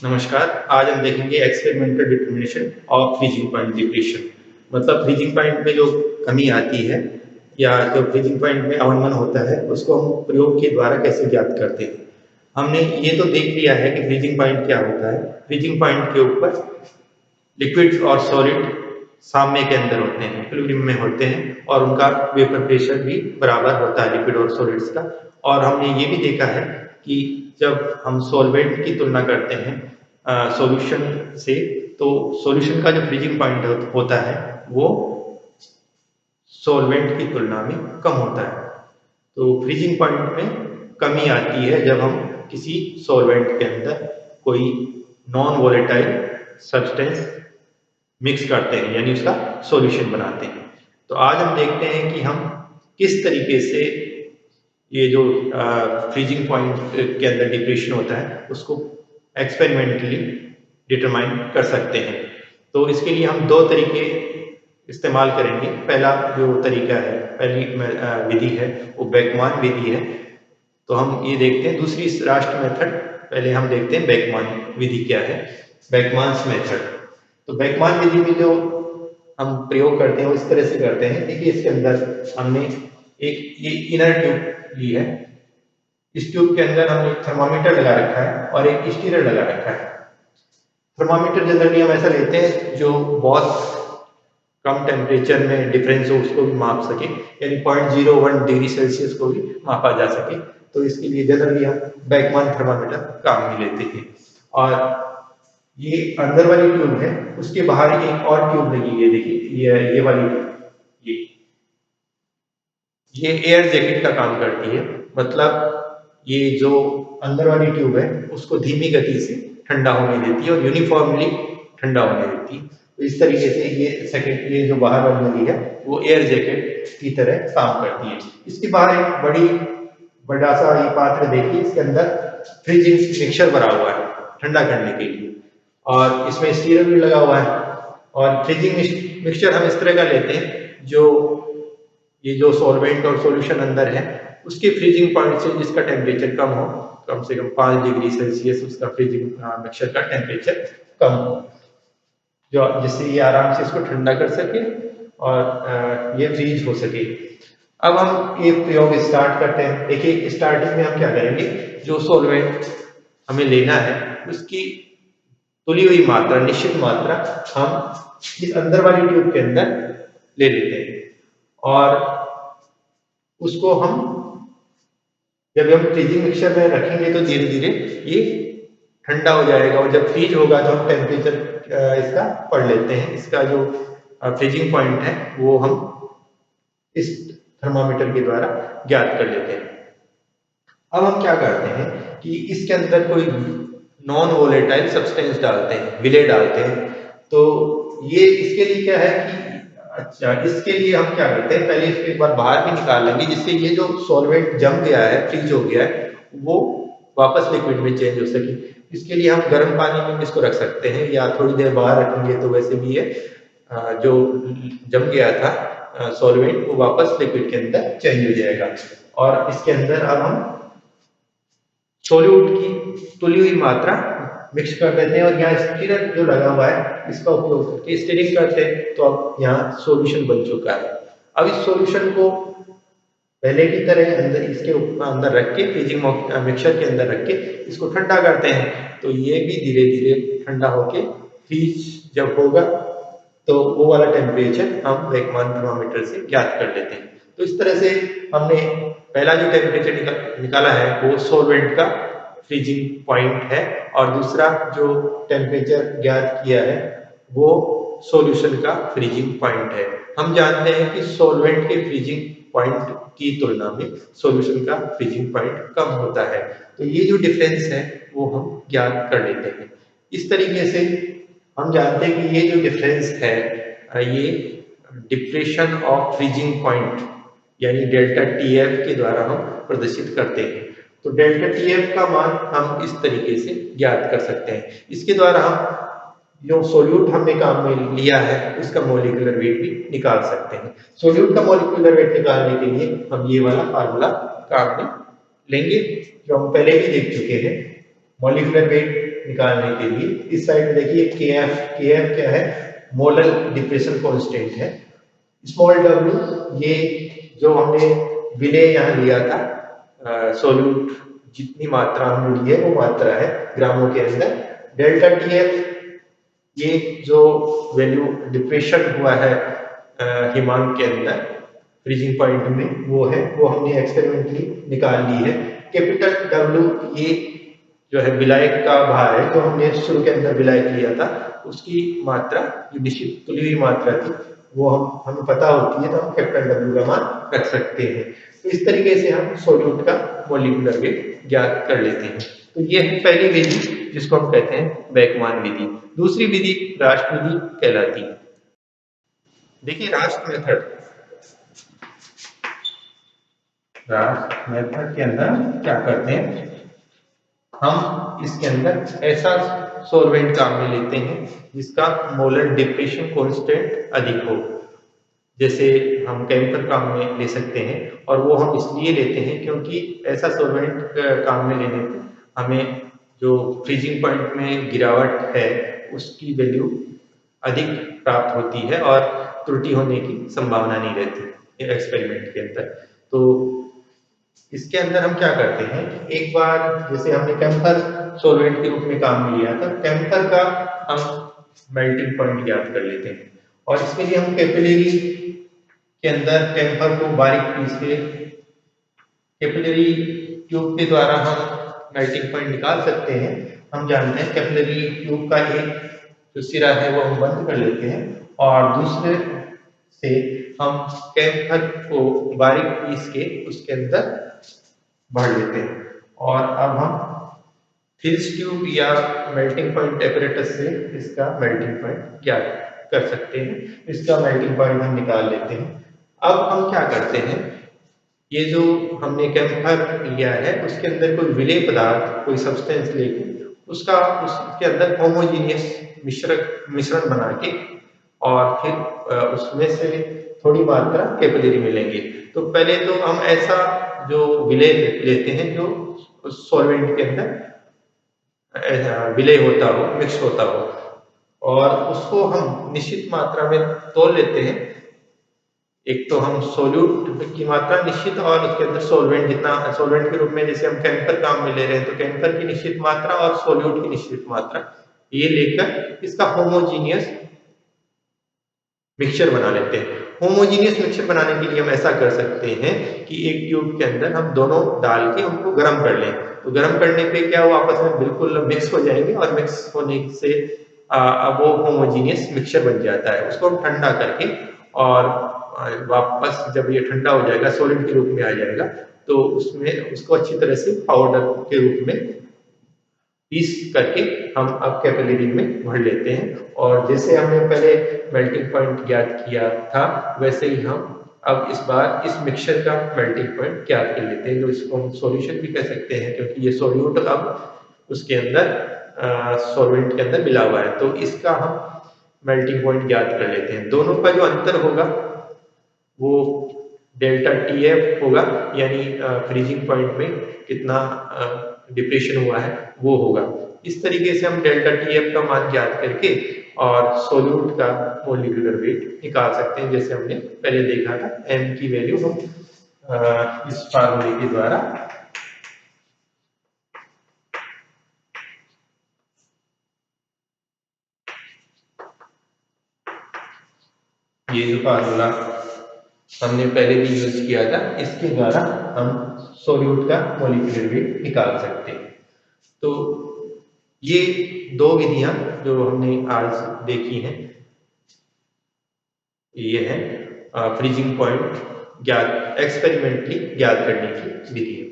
नमस्कार। आज हम देखेंगे experimental determination of freezing point depression. मतलब फ्रीजिंग पॉइंट में जो कमी आती है या जो फ्रीजिंग पॉइंट में अवनमन होता है उसको हम प्रयोग के द्वारा कैसे ज्ञात करते हैं। हमने ये तो देख लिया है कि फ्रीजिंग पॉइंट क्या होता है। फ्रीजिंग पॉइंट के ऊपर लिक्विड और सॉलिड साम्य के अंदर होते हैं, इक्विलिब्रियम में होते हैं और उनका वेपर प्रेशर भी बराबर होता है लिक्विड और सॉलिड्स का। और हमने ये भी देखा है कि जब हम सॉल्वेंट की तुलना करते हैं सॉल्यूशन से, तो सॉल्यूशन का जो फ्रीजिंग पॉइंट होता है वो सॉल्वेंट की तुलना में कम होता है। तो फ्रीजिंग पॉइंट में कमी आती है जब हम किसी सॉल्वेंट के अंदर कोई नॉन वोलेटाइल सब्सटेंस मिक्स करते हैं, यानी उसका सॉल्यूशन बनाते हैं। तो आज हम देखते हैं कि हम किस तरीके से ये जो फ्रीजिंग पॉइंट के अंदर डिप्रेशन होता है उसको एक्सपेरिमेंटली डिटरमाइन कर सकते हैं। तो इसके लिए हम दो तरीके इस्तेमाल करेंगे। पहला जो तरीका है, पहली विधि है वो बेकमान विधि है। तो हम ये देखते हैं दूसरी राष्ट्र मेथड। पहले हम देखते हैं बेकमान विधि क्या है, बेकमान्स मेथड। तो बेकमान विधि में जो हम प्रयोग करते हैं वो इस तरह से करते हैं। देखिए इसके अंदर हमने एक ये इनर ट्यूब ली है। इस ट्यूब के अंदर हमने एक थर्मामीटर लगा रखा है और एक स्टीरर लगा रखा है। थर्मामीटर जनरली हम ऐसा लेते हैं जो बहुत कम टेम्परेचर में डिफरेंस हो उसको भी माप सके, यानी 0.01 डिग्री सेल्सियस को भी मापा जा सके। तो इसके लिए जनरली हम बेकमान थर्मामीटर काम में लेते हैं। और ये अंदर वाली ट्यूब है, उसके बाहर एक और ट्यूब लगी है। देखिए ये वाली ट्यूब, ये एयर जैकेट का काम करती है। मतलब ये जो अंदर वाली ट्यूब है उसको धीमी गति से ठंडा होने देती है और यूनिफॉर्मली ठंडा होने देती है। तो इस तरीके से ये जो बाहर वाली लगी है वो एयर जैकेट की तरह काम करती है। इसके बाहर एक बड़ा सा ये पात्र देखिए, इसके अंदर फ्रीजिंग मिक्सचर भरा हुआ है ठंडा करने के लिए, और इसमें स्टीयर भी लगा हुआ है। और फ्रीजिंग मिक्सचर हम इस तरह का लेते हैं जो ये जो सॉल्वेंट और सॉल्यूशन अंदर है उसके फ्रीजिंग पॉइंट से जिसका टेम्परेचर कम हो, कम से कम 5 डिग्री सेल्सियस उसका फ्रीजिंग मिक्सचर का टेम्परेचर कम हो, जो जिससे ये आराम से इसको ठंडा कर सके और ये फ्रीज हो सके। अब हम ये प्रयोग स्टार्ट करते हैं। देखिए स्टार्टिंग में हम क्या करेंगे, जो सॉल्वेंट हमें लेना है उसकी तुली हुई मात्रा, निश्चित मात्रा हम इस अंदर वाली ट्यूब के अंदर ले लेते हैं और उसको हम जब हम फ्रीजिंग मिक्सचर में रखेंगे तो धीरे धीरे ये ठंडा हो जाएगा और जब फ्रीज होगा तो हम टेम्परेचर इसका पढ़ लेते हैं। इसका जो फ्रीजिंग पॉइंट है वो हम इस थर्मामीटर के द्वारा ज्ञात कर लेते हैं। अब हम क्या करते हैं कि इसके अंदर कोई नॉन वोलेटाइल सब्सटेंस डालते हैं, विले डालते हैं। तो ये इसके लिए क्या है कि अच्छा, इसके लिए हम क्या करते हैं, पहले इसको एक बार बाहर भी निकाल लेंगे जिससे ये जो सॉल्वेंट जम गया है, फ्रीज हो गया है, वो वापस लिक्विड में चेंज हो सके। इसके लिए हम गर्म पानी में इसको रख सकते हैं या थोड़ी देर बाहर रखेंगे तो वैसे भी ये जो जम गया था सॉल्वेंट वो वापस लिक्विड के अंदर चेंज हो जाएगा। और इसके अंदर अब हम सॉल्यूट की तुली हुई मात्रा मिक्स कर देते हैं और यहाँ स्टीरर जो लगा हुआ है इसका उपयोग करके स्टीरिंग करते हैं। तो अब यहाँ सॉल्यूशन बन चुका है। अब इस सॉल्यूशन को पहले की तरह अंदर इसके अंदर रख के, फ्रीजिंग मिक्सचर के अंदर रख के इसको ठंडा करते हैं। तो ये भी धीरे धीरे ठंडा होके फ्रीज जब होगा तो वो वाला टेम्परेचर हम बेकमान थर्मामीटर से ज्ञात कर लेते हैं। तो इस तरह से हमने पहला जो टेम्परेचर निकाला है वो सॉल्वेंट का फ्रीजिंग पॉइंट है और दूसरा जो टेम्परेचर ज्ञात किया है वो सॉल्यूशन का फ्रीजिंग पॉइंट है। हम जानते हैं कि सॉल्वेंट के फ्रीजिंग पॉइंट की तुलना में सॉल्यूशन का फ्रीजिंग पॉइंट कम होता है। तो ये जो डिफरेंस है वो हम ज्ञात कर लेते हैं। इस तरीके से हम जानते हैं कि ये जो डिफरेंस है ये डिप्रेशन ऑफ फ्रीजिंग पॉइंट यानी डेल्टा टीएफ के द्वारा हम प्रदर्शित करते हैं। तो डेल्टा टीएफ का मान हम इस तरीके से ज्ञात कर सकते हैं। इसके द्वारा हम जो सोल्यूट हमने काम में लिया है उसका मॉलिक्यूलर वेट भी निकाल सकते हैं। सोल्यूट का मॉलिक्यूलर वेट निकालने के लिए हम ये वाला फार्मूला काम में लेंगे जो हम पहले भी देख चुके हैं। मॉलिक्यूलर वेट निकालने के लिए इस साइड में देखिए के एफ क्या है, मोलर डिप्रेशन कांस्टेंट है। स्मॉल डब्ल्यू ये जो हमने विलेय यहाँ लिया था, सोल्यूट जितनी मात्रा हमने ली है वो मात्रा है ग्रामों के अंदर। डेल्टा टी एफ ये जो वैल्यू डिप्रेशन हुआ है हिमांक के अंदर फ्रीजिंग पॉइंट में वो है, वो हमने एक्सपेरिमेंटली निकाल ली है। कैपिटल डब्ल्यू ये जो है विलायक का भार है, जो हमने शुरू के अंदर विलायक लिया था उसकी मात्रा जो निश्चित तुली हुई मात्रा थी वो हमें पता होती है, तो हम कैपिटल डब्ल्यू का मान रख सकते हैं। तो इस तरीके से हम सोल्यूट का मॉलिक्यूलर वेट ज्ञात कर लेते हैं। तो ये है पहली विधि जिसको हम कहते हैं बेकमान विधि। दूसरी विधि राष्ट्र विधि कहलाती है। देखिए राष्ट्र मेथड के अंदर क्या करते हैं, हम इसके अंदर ऐसा सॉल्वेंट काम में लेते हैं जिसका मोलर डिप्रेशन कांस्टेंट अधिक हो। जैसे हम केमिकल काम में ले सकते हैं, और वो हम इसलिए लेते हैं क्योंकि ऐसा सॉल्वेंट काम में लेने पे हमें जो फ्रीजिंग पॉइंट में गिरावट है उसकी वैल्यू अधिक प्राप्त होती है और त्रुटि होने की संभावना नहीं रहती एक्सपेरिमेंट के अंदर। तो इसके अंदर हम क्या करते हैं, एक बार जैसे हमने कैम्फर सॉल्वेंट के रूप में काम में लिया था, कैम्फर का हम मेल्टिंग पॉइंट ज्ञात कर लेते हैं। और इसके लिए हम कैपिलरी के अंदर कैम्फर को बारीक पीस के कैपिलरी ट्यूब के द्वारा हम मेल्टिंग पॉइंट निकाल सकते हैं। हम जानते हैं कैपिलरी ट्यूब का एक जो सिरा है वो हम बंद कर लेते हैं और दूसरे से हम कैम्फर को बारीक पीस के उसके अंदर भर लेते हैं। और अब हम फिल्स ट्यूब या मेल्टिंग पॉइंट एपरेटस से इसका मेल्टिंग पॉइंट ज्ञात कर सकते हैं। इसका मेल्टिंग पॉइंट हम निकाल लेते हैं। अब हम क्या करते हैं, ये जो हमने कैम्फर लिया है उसके अंदर कोई विलेय पदार्थ, कोई सब्सटेंस लेके उसके अंदर होमोजीनियस मिश्रण बना के और फिर उसमें से थोड़ी मात्रा कैपिलरी में लेंगे। तो पहले तो हम ऐसा जो विलेय लेते हैं जो सॉल्वेंट के अंदर विलेय होता हो, मिक्स होता हो, और उसको हम निश्चित मात्रा में तोल लेते हैं। एक तो हम सोल्यूट की मात्रा निश्चित और उसके अंदर सॉल्वेंट जितना सॉल्वेंट के रूप में जैसे हम केमिकल काम में ले रहे हैं तो केमिकल की निश्चित मात्रा और सॉल्यूट की निश्चित मात्रा ये लेकर इसका होमोजीनियस मिक्सचर बना लेते हैं। होमोजीनियस मिक्सचर बनाने के लिए हम ऐसा कर सकते हैं कि एक ट्यूब के अंदर हम दोनों डाल के उनको गर्म कर लें। तो गर्म करने पे क्या वो आपस में बिल्कुल मिक्स हो जाएंगे और मिक्स होने से अब वो होमोजीनियस मिक्सचर बन जाता है। उसको हम ठंडा करके और वापस जब ये ठंडा हो जाएगा, सॉलिड के रूप में आ जाएगा, तो उसमें उसको अच्छी तरह से पाउडर के रूप में पीस करके हम अब कैपिलरी में भर लेते हैं। और जैसे हमने पहले मेल्टिंग पॉइंट ज्ञात किया था वैसे ही हम अब इस बार इस मिक्सचर का मेल्टिंग पॉइंट ज्ञात कर लेते हैं, जो इसको हम सॉल्यूशन भी कह सकते हैं क्योंकि ये सोल्यूट अब उसके अंदर सॉल्वेंट के अंदर मिला हुआ है। तो इसका हम मेल्टिंग पॉइंट ज्ञात कर लेते हैं। दोनों का जो अंतर होगा वो डेल्टा टी एफ होगा, यानी फ्रीजिंग पॉइंट में कितना डिप्रेशन हुआ है वो होगा। इस तरीके से हम डेल्टा टी एफ का मान ज्ञात करके और सोल्यूट का मॉलिक्यूलर वेट निकाल सकते हैं, जैसे हमने पहले देखा था। एम की वैल्यू हम इस फार्मूले के द्वारा ये जो फार्मूला हमने पहले भी यूज किया था इसके द्वारा हम सोल्यूट का मॉलिक्यूलर वेट निकाल सकते हैं। तो ये दो विधियां जो हमने आज देखी हैं ये है फ्रीजिंग पॉइंट ज्ञात एक्सपेरिमेंटली ज्ञात करने की विधि है।